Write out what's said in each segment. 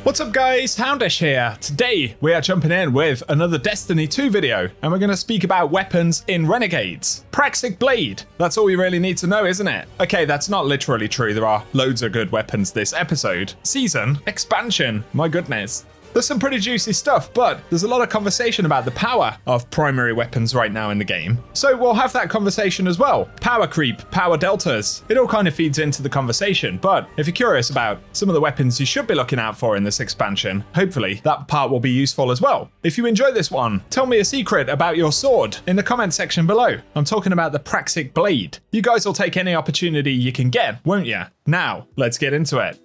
What's up guys, Houndish here. Today we are jumping in with another Destiny 2 video and we're going to speak about weapons in Renegades. Praxic Blade, that's all you really need to know, isn't it? Okay, that's not literally true, there are loads of good weapons this episode. Season, expansion, my goodness. There's some pretty juicy stuff, but there's a lot of conversation about the power of primary weapons right now in the game. So we'll have that conversation as well. Power creep, power deltas, it all kind of feeds into the conversation, but if you're curious about some of the weapons you should be looking out for in this expansion, hopefully that part will be useful as well. If you enjoy this one, tell me a secret about your sword in the comment section below. I'm talking about the Praxic Blade. You guys will take any opportunity you can get, won't you? Now, let's get into it.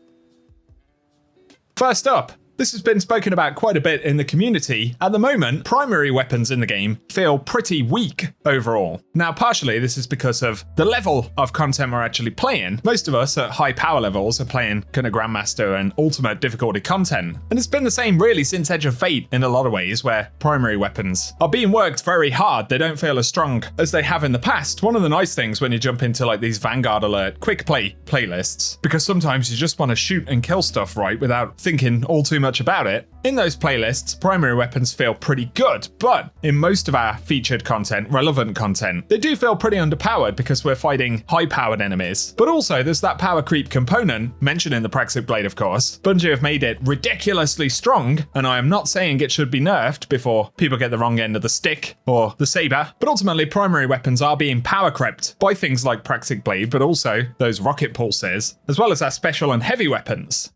First up, this has been spoken about quite a bit in the community. At the moment, primary weapons in the game feel pretty weak overall. Now, partially this is because of the level of content we're actually playing. Most of us at high power levels are playing kind of Grandmaster and Ultimate difficulty content. And it's been the same really since Edge of Fate in a lot of ways, where primary weapons are being worked very hard. They don't feel as strong as they have in the past. One of the nice things when you jump into like these Vanguard Alert quick play playlists, because sometimes you just want to shoot and kill stuff right without thinking all too much about it. In those playlists, primary weapons feel pretty good, but in most of our featured content, relevant content, they do feel pretty underpowered because we're fighting high-powered enemies. But also, there's that power creep component, mentioned in the Praxic Blade of course. Bungie have made it ridiculously strong, and I am not saying it should be nerfed before people get the wrong end of the stick or the saber, but ultimately primary weapons are being power crept by things like Praxic Blade, but also those rocket pulses, as well as our special and heavy weapons.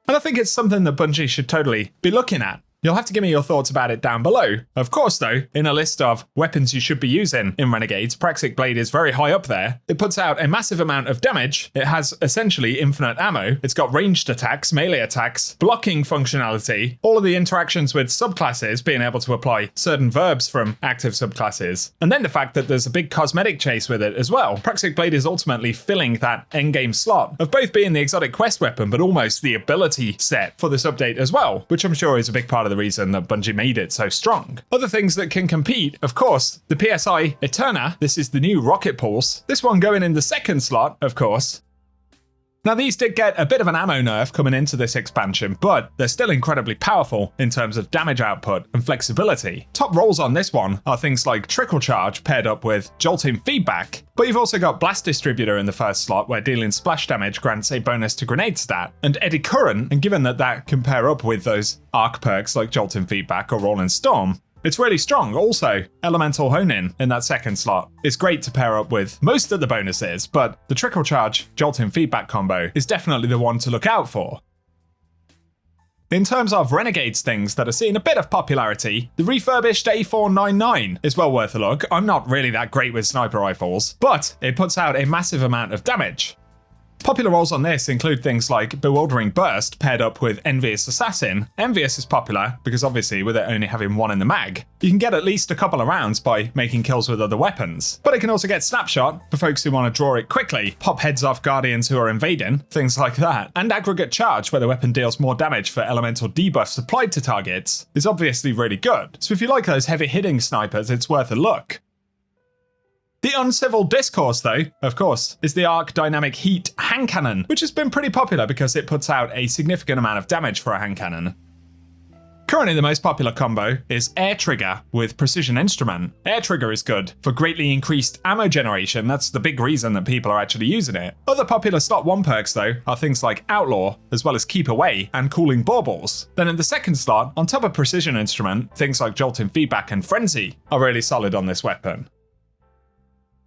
And I think it's something that Bungie should totally be looking at. You'll have to give me your thoughts about it down below. Of course though, in a list of weapons you should be using in Renegades, Praxic Blade is very high up there. It puts out a massive amount of damage. It has essentially infinite ammo. It's got ranged attacks, melee attacks, blocking functionality, all of the interactions with subclasses, being able to apply certain verbs from active subclasses. And then the fact that there's a big cosmetic chase with it as well. Praxic Blade is ultimately filling that endgame slot of both being the exotic quest weapon, but almost the ability set for this update as well, which I'm sure is a big part of the reason that Bungie made it so strong. Other things that can compete, of course, the PSI Eterna. This is the new rocket pulse. This one going in the second slot, of course. Now these did get a bit of an ammo nerf coming into this expansion, but they're still incredibly powerful in terms of damage output and flexibility. Top rolls on this one are things like Trickle Charge paired up with Jolting Feedback, but you've also got Blast Distributor in the first slot where dealing splash damage grants a bonus to grenade stat, and Eddy Current, and given that that can pair up with those arc perks like Jolting Feedback or Rolling Storm, it's really strong. Also, Elemental Hone-In in that second slot is great to pair up with most of the bonuses, but the Trickle Charge Jolting Feedback combo is definitely the one to look out for. In terms of Renegades things that are seeing a bit of popularity, the refurbished A499 is well worth a look. I'm not really that great with sniper rifles, but it puts out a massive amount of damage. Popular roles on this include things like Bewildering Burst paired up with Envious Assassin. Envious is popular because obviously with it only having one in the mag, you can get at least a couple of rounds by making kills with other weapons. But it can also get Snapshot for folks who want to draw it quickly, pop heads off Guardians who are invading, things like that. And Aggregate Charge, where the weapon deals more damage for elemental debuffs applied to targets, is obviously really good. So if you like those heavy hitting snipers, it's worth a look. The Uncivil Discourse, though, of course, is the Arc Dynamic Heat hand cannon, which has been pretty popular because it puts out a significant amount of damage for a hand cannon. Currently the most popular combo is Air Trigger with Precision Instrument. Air Trigger is good for greatly increased ammo generation. That's the big reason that people are actually using it. Other popular slot 1 perks though are things like Outlaw, as well as Keep Away and Cooling Baubles. Then in the second slot, on top of Precision Instrument, things like Jolting Feedback and Frenzy are really solid on this weapon.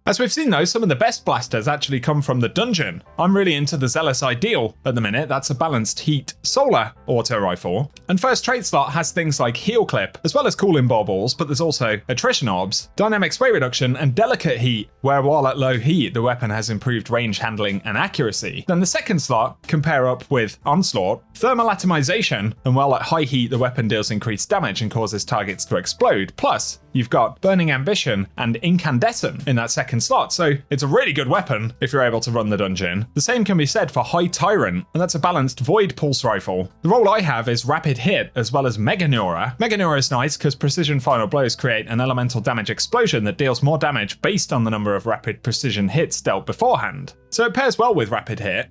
As we've seen though, some of the best blasters actually come from the dungeon. I'm really into the Zealous Ideal at the minute. That's a balanced heat solar auto rifle. And first trait slot has things like Heal Clip, as well as Cooling Baubles, but there's also Attrition Orbs, Dynamic Spray Reduction, and Delicate Heat, where while at low heat, the weapon has improved range handling and accuracy. Then the second slot can pair up with Onslaught, Thermal Atomization, and while at high heat, the weapon deals increased damage and causes targets to explode. Plus, you've got Burning Ambition and Incandescent in that second slot, so it's a really good weapon if you're able to run the dungeon. The same can be said for High Tyrant, and that's a balanced Void Pulse Rifle. The role I have is Rapid Hit as well as Mega Neura. Mega Neura is nice because precision final blows create an elemental damage explosion that deals more damage based on the number of rapid precision hits dealt beforehand, so it pairs well with Rapid Hit.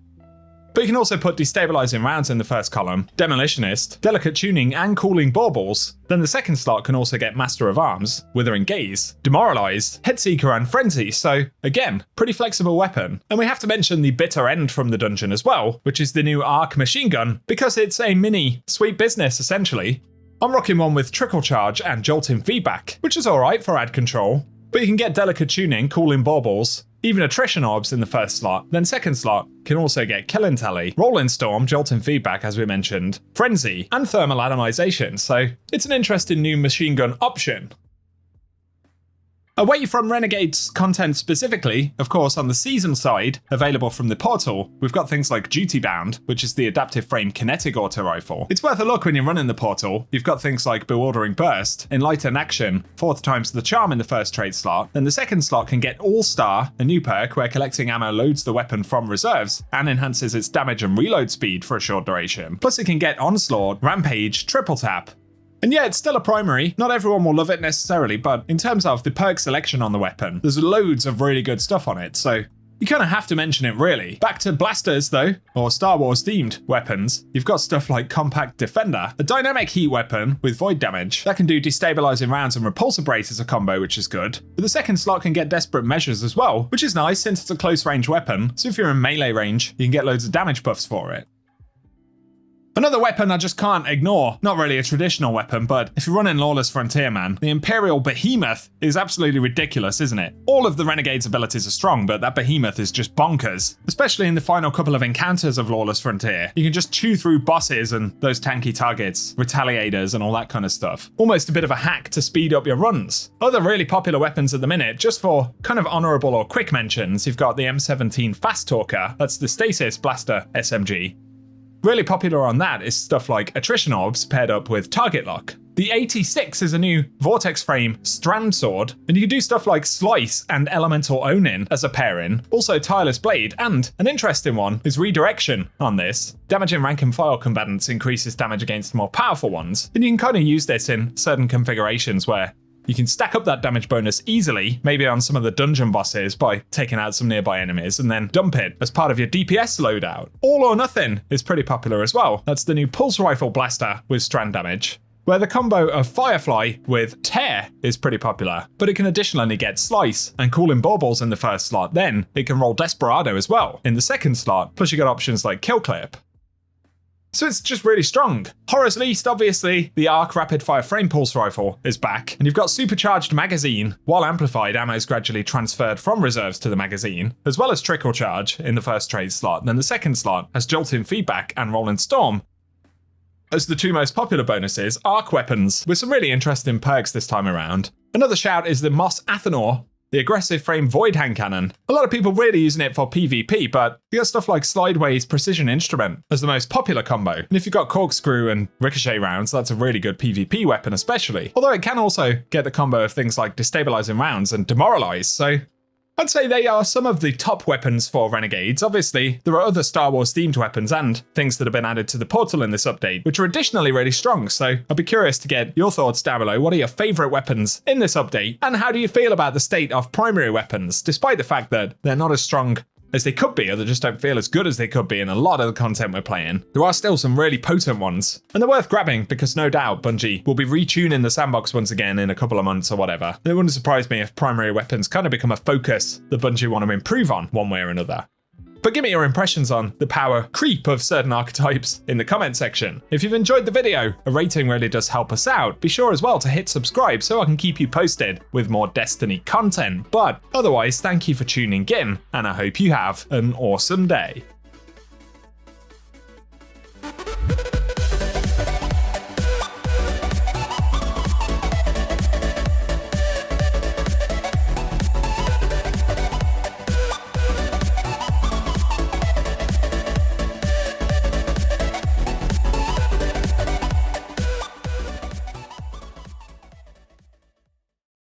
But you can also put destabilizing rounds in the first column, demolitionist, delicate tuning and cooling baubles. Then the second slot can also get master of arms, withering gaze, demoralized, headseeker and frenzy, so again, pretty flexible weapon. And we have to mention the bitter end from the dungeon as well, which is the new arc machine gun, because it's a mini sweet business essentially. I'm rocking one with trickle charge and jolting feedback, which is alright for ad control. But you can get delicate tuning, cooling baubles, even attrition orbs in the first slot, then second slot can also get killing tally, rolling storm, jolting feedback as we mentioned, frenzy, and thermal atomization, so it's an interesting new machine gun option. Away from Renegades content specifically, of course on the season side, available from the portal, we've got things like Duty Bound, which is the adaptive frame kinetic auto rifle. It's worth a look when you're running the portal. You've got things like Bewildering Burst, Enlighten Action, 4th times the charm in the first trait slot, then the second slot can get All Star, a new perk where collecting ammo loads the weapon from reserves and enhances its damage and reload speed for a short duration. Plus it can get Onslaught, Rampage, Triple Tap. And yeah, it's still a primary, not everyone will love it necessarily, but in terms of the perk selection on the weapon, there's loads of really good stuff on it, so you kind of have to mention it really. Back to blasters though, or Star Wars themed weapons, you've got stuff like Compact Defender, a dynamic heat weapon with void damage that can do destabilizing rounds and repulsor brace as a combo, which is good. But the second slot can get Desperate Measures as well, which is nice since it's a close range weapon, so if you're in melee range, you can get loads of damage buffs for it. Another weapon I just can't ignore, not really a traditional weapon, but if you're running Lawless Frontier, man, the Imperial Behemoth is absolutely ridiculous, isn't it? All of the Renegade's abilities are strong, but that Behemoth is just bonkers. Especially in the final couple of encounters of Lawless Frontier. You can just chew through bosses and those tanky targets, retaliators and all that kind of stuff. Almost a bit of a hack to speed up your runs. Other really popular weapons at the minute, just for kind of honourable or quick mentions, you've got the M17 Fast Talker, that's the Stasis Blaster SMG. Really popular on that is stuff like Attrition Orbs paired up with Target Lock. The 86 is a new Vortex Frame Strand Sword, and you can do stuff like Slice and Elemental Onin as a pairing, also Tireless Blade, and an interesting one is Redirection on this. Damaging rank and file combatants increases damage against more powerful ones, and you can kind of use this in certain configurations where you can stack up that damage bonus easily, maybe on some of the dungeon bosses by taking out some nearby enemies, and then dump it as part of your DPS loadout. All or Nothing is pretty popular as well. That's the new Pulse Rifle Blaster with strand damage, where the combo of Firefly with Tear is pretty popular, but it can additionally get Slice and Cooling Baubles in the first slot, then it can roll Desperado as well in the second slot, plus you got options like Kill Clip. So it's just really strong. Horror's least, obviously, the Arc Rapid Fire Frame Pulse Rifle is back, and you've got Supercharged Magazine, while amplified, ammo is gradually transferred from reserves to the magazine, as well as Trickle Charge in the first trade slot, and then the second slot has Jolting Feedback and Rolling Storm. As the two most popular bonuses, Arc Weapons, with some really interesting perks this time around. Another shout is the Moss Athanor, the aggressive frame void hand cannon. A lot of people really using it for PvP, but you got stuff like Slideways Precision Instrument as the most popular combo. And if you've got corkscrew and ricochet rounds, that's a really good PvP weapon especially. Although it can also get the combo of things like destabilizing rounds and demoralize, so I'd say they are some of the top weapons for Renegades. Obviously, there are other Star Wars themed weapons and things that have been added to the portal in this update, which are additionally really strong, so I'd be curious to get your thoughts down below. What are your favourite weapons in this update? And how do you feel about the state of primary weapons, despite the fact that they're not as strong as they could be, or they just don't feel as good as they could be in a lot of the content we're playing? There are still some really potent ones, and they're worth grabbing because no doubt Bungie will be retuning the sandbox once again in a couple of months or whatever. It wouldn't surprise me if primary weapons kind of become a focus that Bungie want to improve on one way or another. But give me your impressions on the power creep of certain archetypes in the comment section. If you've enjoyed the video, a rating really does help us out. Be sure as well to hit subscribe so I can keep you posted with more Destiny content. But otherwise, thank you for tuning in, and I hope you have an awesome day.